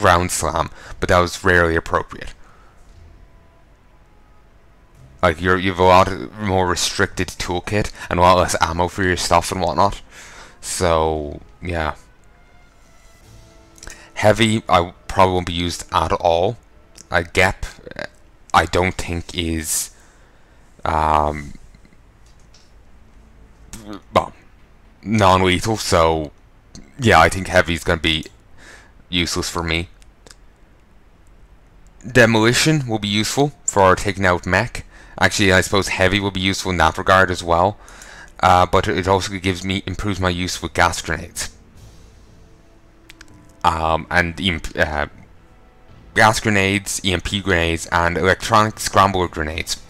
ground slam, but that was rarely appropriate. Like you've a lot more restricted toolkit and a lot less ammo for your stuff and whatnot. So yeah, heavy I probably won't be used at all. Gep I don't think is well, non-lethal. So yeah, I think heavy is gonna be useless for me. Demolition will be useful for taking out mech. Actually, I suppose heavy will be useful in that regard as well. But it also improves my use with gas grenades. And gas grenades, EMP grenades, and electronic scrambler grenades.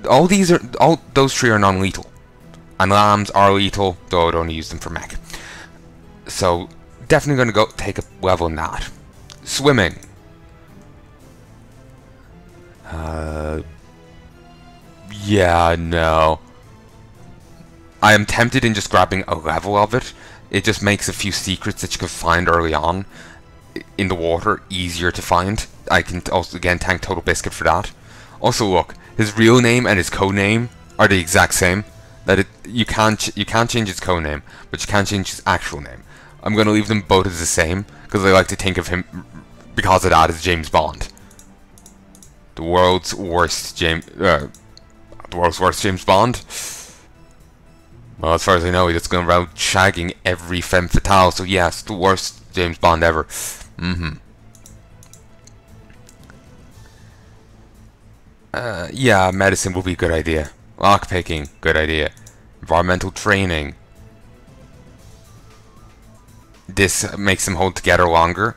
All those three are non-lethal, and lambs are lethal, though I'd only use them for mech. So definitely going to go take a level in that. Swimming. Yeah, no. I am tempted in just grabbing a level of it. It just makes a few secrets that you can find early on in the water easier to find. I can also again thank Total Biscuit for that. Also, look, his real name and his code name are the exact same. You can't change his code name, but you can change his actual name. I'm gonna leave them both as the same because I like to think of him because of that as James Bond, the world's worst James Bond. Well, as far as I know, he's just going around shagging every femme fatale, so yes, the worst James Bond ever. Yeah, medicine will be a good idea. Lockpicking, good idea. Environmental training. This makes them hold together longer,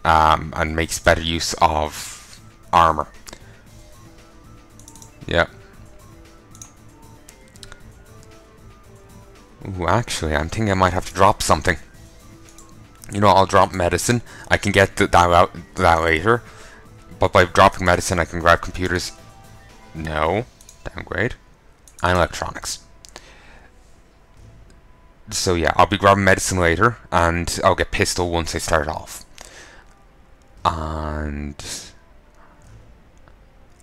and makes better use of armor. Yep. Ooh, actually, I'm thinking I might have to drop something. You know, I'll drop medicine. I can get that later. But by dropping medicine, I can grab computers. No. Downgrade. And electronics. So yeah, I'll be grabbing medicine later. And I'll get pistol once I start off. And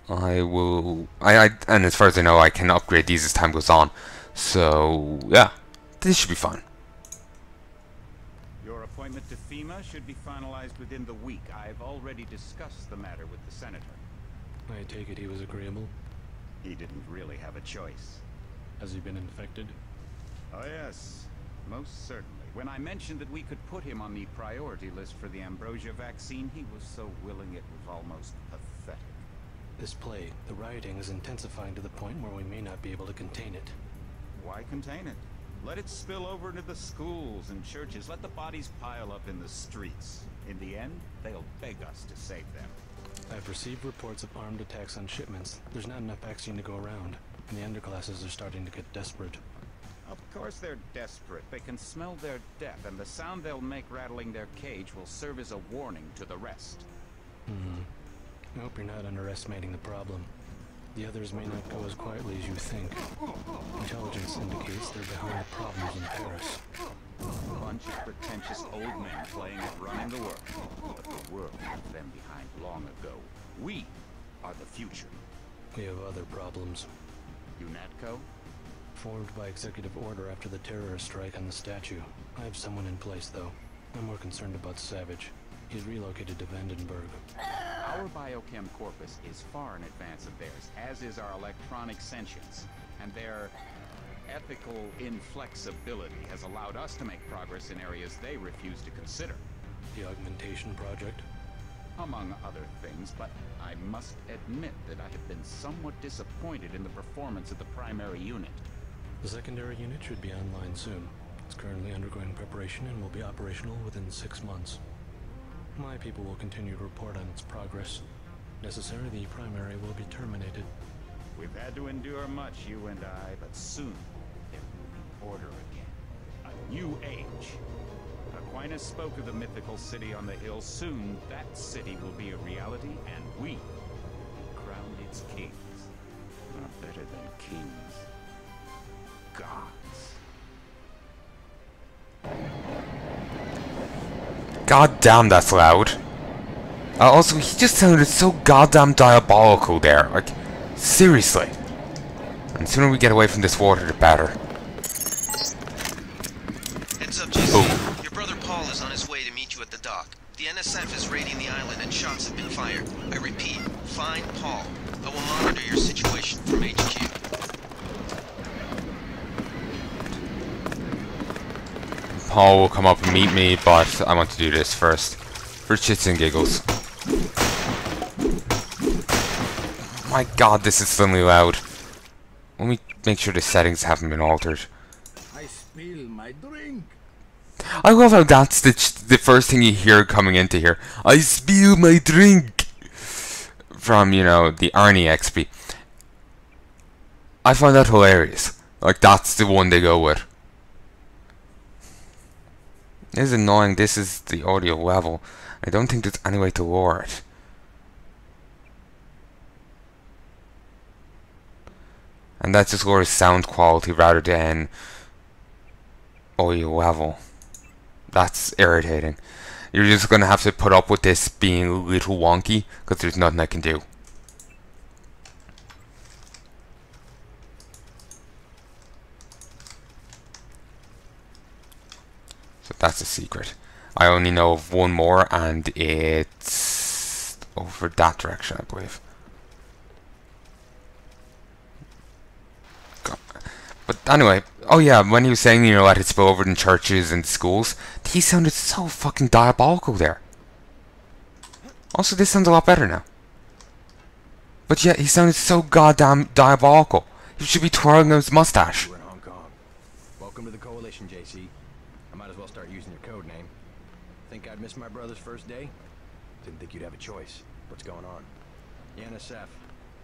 I will... and as far as I know, I can upgrade these as time goes on. So, yeah. This should be fun. Your appointment to FEMA should be finalized within the week. I've already discussed the matter with the senator. I take it he was agreeable? He didn't really have a choice. Has he been infected? Oh yes, most certainly. When I mentioned that we could put him on the priority list for the ambrosia vaccine, he was so willing it was almost pathetic. This plague, the rioting is intensifying to the point where we may not be able to contain it. Why contain it? Let it spill over into the schools and churches. Let the bodies pile up in the streets. In the end, they'll beg us to save them. I've received reports of armed attacks on shipments. There's not enough vaccine to go around, and the underclasses are starting to get desperate. Of course they're desperate. They can smell their death, and the sound they'll make rattling their cage will serve as a warning to the rest. I hope you're not underestimating the problem. The others may not go as quietly as you think. Intelligence indicates they're behind the problems in Paris. A bunch of pretentious old men playing at running the world. But the world left them behind long ago. We are the future. We have other problems. UNATCO? Formed by executive order after the terrorist strike on the statue. I have someone in place, though. I'm more concerned about Savage. He's relocated to Vandenberg. Our biochem corpus is far in advance of theirs, as is our electronic sentience. And their ethical inflexibility has allowed us to make progress in areas they refuse to consider. The augmentation project? Among other things, but I must admit that I have been somewhat disappointed in the performance of the primary unit. The secondary unit should be online soon. It's currently undergoing preparation and will be operational within 6 months. My people will continue to report on its progress. Necessarily, the primary will be terminated. We've had to endure much, you and I, but soon there will be order again. A new age. Aquinas spoke of the mythical city on the hill. Soon, that city will be a reality, and we will crown its kings. Not better than kings. Gods. God damn, that's loud. Also, he just sounded so goddamn diabolical there. Like, seriously. And the sooner we get away from this water, the better. Heads up, JC. Oh. Your brother Paul is on his way to meet you at the dock. The NSF is raiding the island and shots have been fired. I repeat, find Paul. I will monitor your situation from HQ. Paul will come up and meet me, but I want to do this first. For shits and giggles. My god, this is suddenly loud. Let me make sure the settings haven't been altered. I spill my drink. I love how that's the first thing you hear coming into here. I spill my drink! From, you know, the Arnie XP. I find that hilarious. Like, that's the one they go with. It is annoying. This is the audio level. I don't think there's any way to lower it. And that just lowers sound quality rather than audio level. That's irritating. You're just going to have to put up with this being a little wonky because there's nothing I can do. So that's a secret. I only know of one more and it's over that direction, I believe. But anyway, oh yeah, when he was saying, you know, let it spill over in churches and schools, he sounded so fucking diabolical there. Also, this sounds a lot better now. But yeah, he sounded so goddamn diabolical. He should be twirling his mustache. We're in Hong Kong. Welcome to the Coalition, JC. I might as well start using your code name. Think I'd miss my brother's first day? Didn't think you'd have a choice. What's going on? The NSF.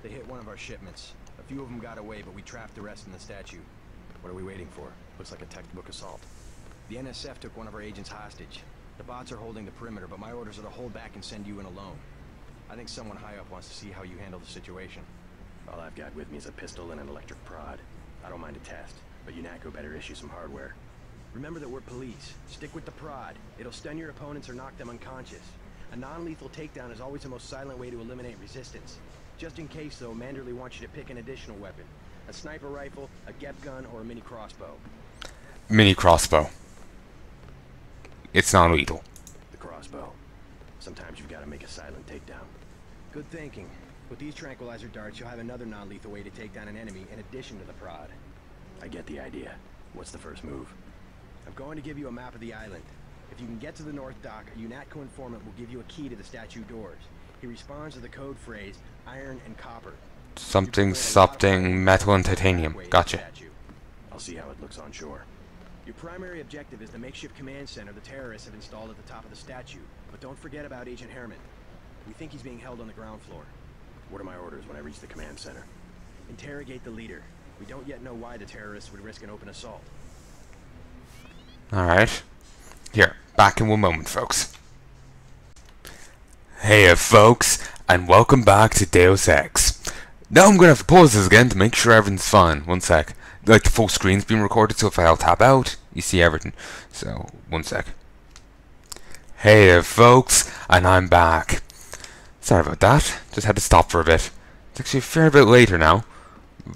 They hit one of our shipments. A few of them got away, but we trapped the rest in the statue. What are we waiting for? Looks like a textbook assault. The NSF took one of our agents hostage. The bots are holding the perimeter, but my orders are to hold back and send you in alone. I think someone high up wants to see how you handle the situation. All I've got with me is a pistol and an electric prod. I don't mind a test, but UNATCO better issue some hardware. Remember that we're police. Stick with the prod. It'll stun your opponents or knock them unconscious. A non-lethal takedown is always the most silent way to eliminate resistance. Just in case, though, Manderley wants you to pick an additional weapon. A sniper rifle, a GEP gun, or a mini crossbow. Mini crossbow. It's non-lethal. The crossbow. Sometimes you've got to make a silent takedown. Good thinking. With these tranquilizer darts, you'll have another non-lethal way to take down an enemy in addition to the prod. I get the idea. What's the first move? I'm going to give you a map of the island. If you can get to the north dock, a UNATCO informant will give you a key to the statue doors. He responds to the code phrase, iron and copper. Something, metal and titanium. Gotcha. I'll see how it looks on shore. Your primary objective is the makeshift command center the terrorists have installed at the top of the statue. But don't forget about Agent Herman. We think he's being held on the ground floor. What are my orders when I reach the command center? Interrogate the leader. We don't yet know why the terrorists would risk an open assault. Alright. Here, back in one moment, folks. Heya, folks, and welcome back to Deus Ex. Now I'm gonna have to pause this again to make sure everything's fine. One sec. Like, the full screen's being recorded, so if I'll tap out, you see everything. So, one sec. Heya, folks, and I'm back. Sorry about that. Just had to stop for a bit. It's actually a fair bit later now.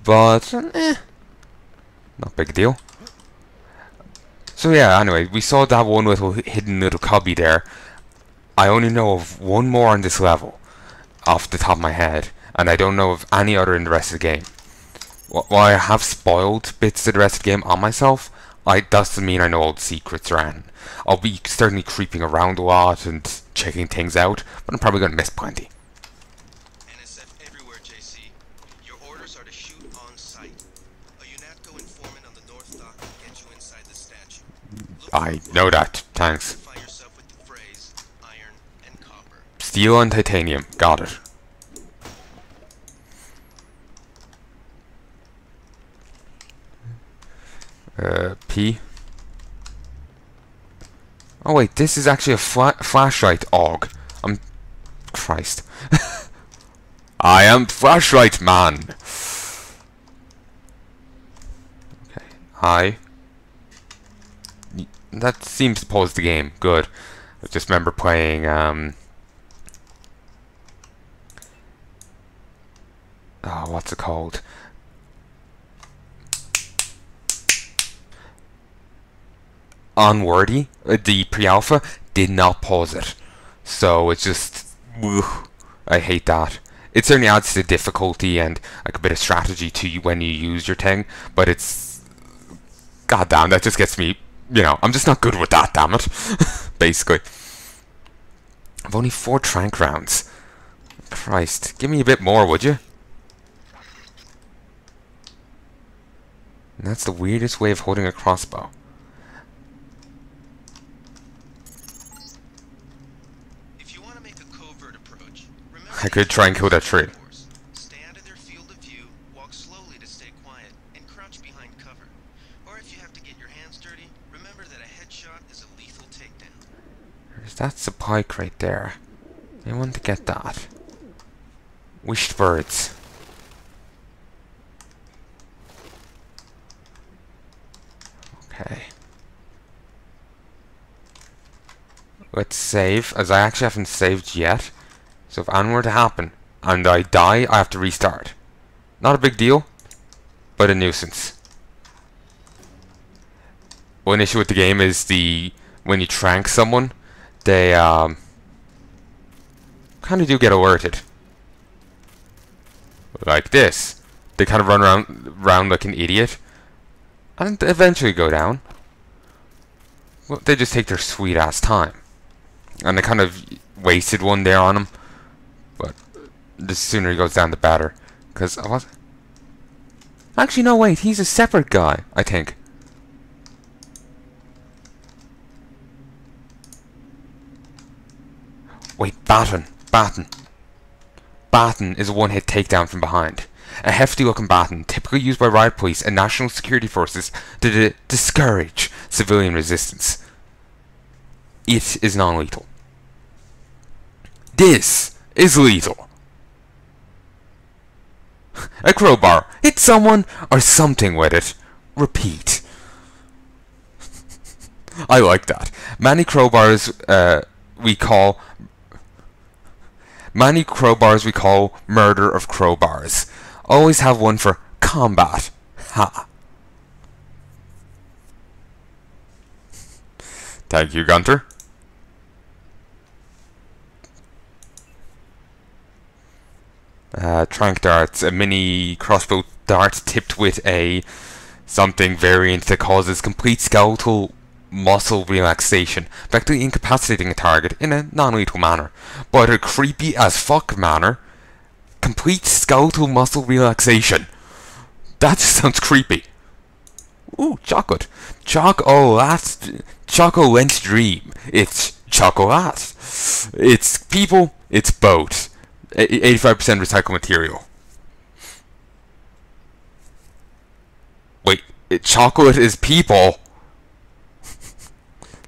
But, not big deal. So yeah, anyway, we saw that one little hidden little cubby there. I only know of one more on this level, off the top of my head, and I don't know of any other in the rest of the game. While I have spoiled bits of the rest of the game on myself, that doesn't mean I know all the secrets around. I'll be certainly creeping around a lot and checking things out, but I'm probably going to miss plenty. NSF everywhere, JC. Your orders are to shoot on sight. A UNATCO informant on the north dock will get you inside the statue. I know that, thanks. Identify yourself with the phrase iron and copper. Steel and titanium, got it. P. Oh wait, this is actually a flashlight AUG. Christ. I am flashlight man. Okay, that seems to pause the game. Good. just remember playing oh, what's it called? Unworthy, the pre-alpha, did not pause it. So it's just, ugh, I hate that. It certainly adds to difficulty and like a bit of strategy to you when you use your thing, but it's, goddamn, that just gets me, you know, I'm just not good with that, damn it. Basically. I've only 4 trank rounds. Christ, give me a bit more, would you? And that's the weirdest way of holding a crossbow. If you want to make a covert approach, remember I could try and kill that tree. stay out of their field of view, walk slowly to stay quiet, and crouch behind cover. Or if you have to get your hands dirty, remember that a headshot is a lethal takedown. There's that supply crate there. I want to get that. Wished birds. Okay. Let's save, as I actually haven't saved yet. So if anything were to happen and I die, I have to restart. Not a big deal, but a nuisance. One issue with the game is when you trank someone, they kind of do get alerted. Like this. They kind of run around like an idiot. And eventually go down. Well, they just take their sweet ass time. And I kind of wasted one there on him. But the sooner he goes down, the better. Because I was... Actually, no, wait. He's a separate guy, I think. Wait, Batten. Batten is a one-hit takedown from behind. A hefty-looking baton, typically used by riot police and national security forces to discourage civilian resistance. It is non-lethal. This is lethal. A crowbar. Hit someone or something with it. Repeat. I like that. Many crowbars we call murder of crowbars. Always have one for combat. Ha. Thank you, Gunter. Trank darts. A mini crossbow dart tipped with a something variant that causes complete skeletal muscle relaxation, effectively incapacitating a target in a non-lethal manner. But a creepy as fuck manner. Complete skeletal muscle relaxation. That just sounds creepy. Ooh, chocolate. Chocolate dream. It's chocolate. It's people, it's boat. 85% recycled material. Wait, chocolate is people.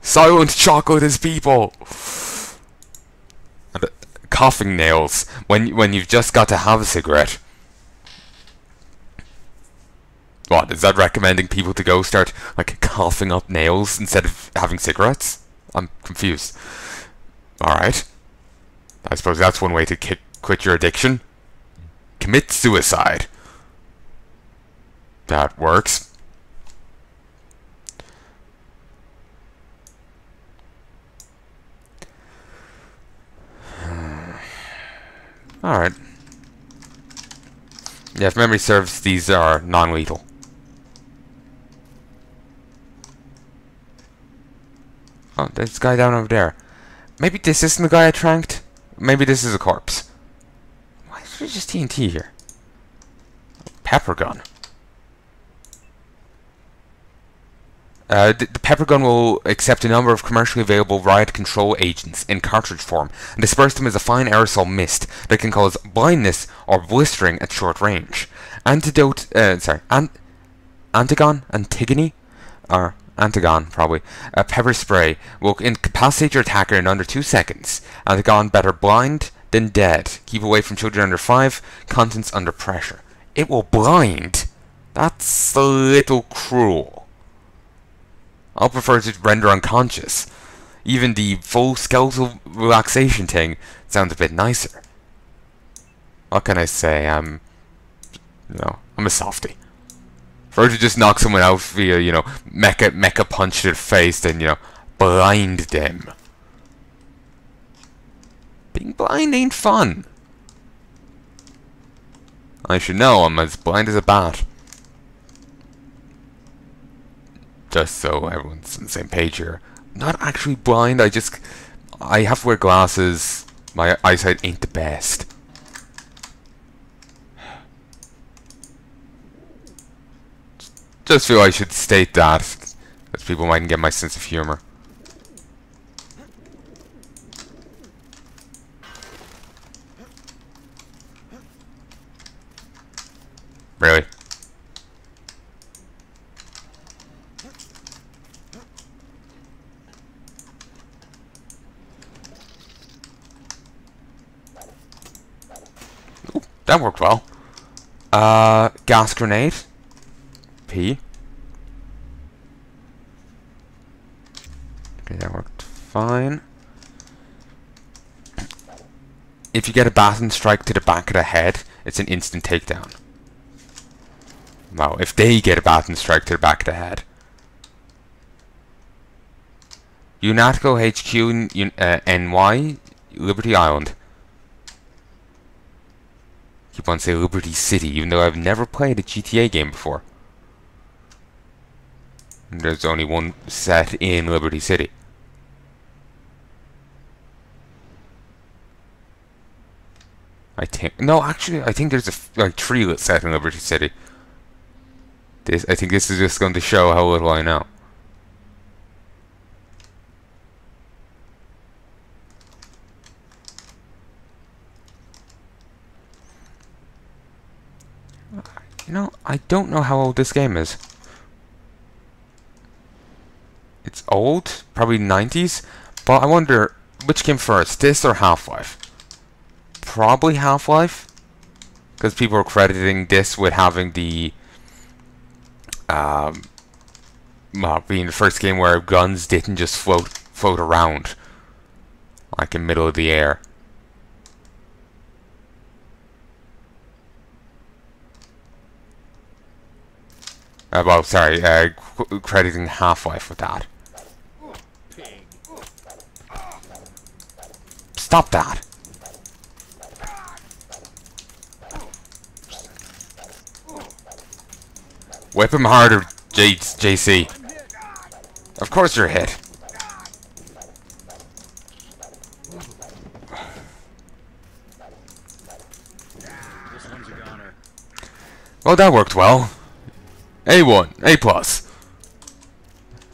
Silent chocolate is people. And coughing nails when you've just got to have a cigarette. What, is that recommending people to go start like coughing up nails instead of having cigarettes? I'm confused. Alright. I suppose that's one way to quit your addiction. Commit suicide. That works. Alright. Yeah, if memory serves, these are non-lethal. Oh, there's a guy down over there. Maybe this isn't the guy I tranked? Maybe this is a corpse. Why is there just TNT here? Pepper gun. The pepper gun will accept a number of commercially available riot control agents in cartridge form and disperse them as a fine aerosol mist that can cause blindness or blistering at short range. Antigone, or Antigone probably. A pepper spray will incapacitate your attacker in under 2 seconds. Antigone, better blind than dead. Keep away from children under 5. Contents under pressure. It will blind. That's a little cruel. I'll prefer to render unconscious. Even the full skeletal relaxation thing sounds a bit nicer. What can I say? I'm a softie. For her to just knock someone out via, mecha punch to their face, then, blind them. Being blind ain't fun. I should know, I'm as blind as a bat. Just so everyone's on the same page here. Not actually blind, I have to wear glasses. My eyesight ain't the best. Just feel I should state that, because people mightn't get my sense of humor. Really? Ooh, that worked well. Gas grenade. P. Okay, that worked fine. If you get a baton strike to the back of the head, it's an instant takedown. Wow, if they get a baton strike to the back of the head. UNATCO HQ NY, Liberty Island. Keep on saying Liberty City, even though I've never played a GTA game before. And there's only one set in Liberty City. I think there's like 3 set in Liberty City. I think this is just going to show how little I know. I don't know how old this game is. It's old, probably 90s, but I wonder which came first, this or Half-Life? Probably Half-Life, because people are crediting this with having the being the first game where guns didn't just float around like in the middle of the air. Well, sorry, crediting Half-Life with that. Stop that! Whip him harder, JC. Of course you're hit. Well, that worked well. A1, A+.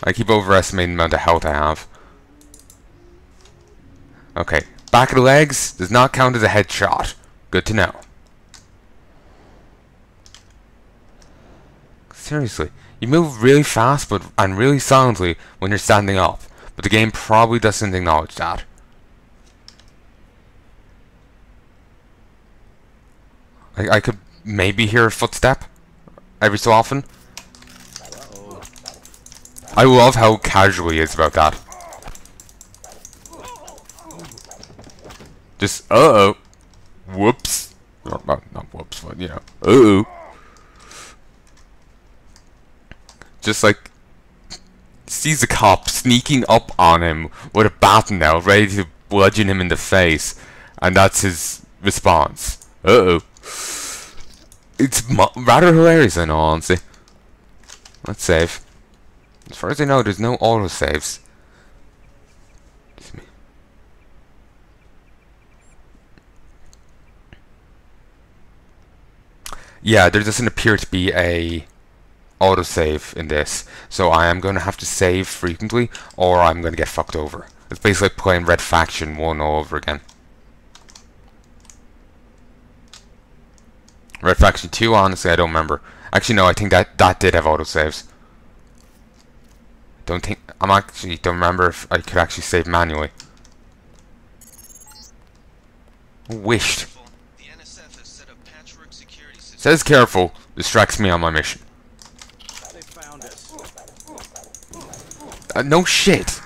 I keep overestimating the amount of health I have. Okay, back of the legs does not count as a headshot. Good to know. Seriously, you move really fast and really silently when you're standing up, but the game probably doesn't acknowledge that. I could maybe hear a footstep every so often. I love how casual he is about that. Just, uh-oh. Whoops. Not whoops, but, uh-oh. Just like, sees a cop sneaking up on him with a baton out, ready to bludgeon him in the face. And that's his response. Uh-oh. It's rather hilarious, in all honesty. Let's save. As far as I know, there's no autosaves. Yeah, there doesn't appear to be a autosave in this, so I am going to have to save frequently, or I'm going to get fucked over. It's basically like playing Red Faction 1 all over again. Red Faction 2, honestly, I don't remember. Actually, no, I think that did have autosaves. Don't remember if I could actually save manually. Wished. Says careful, distracts me on my mission. No shit.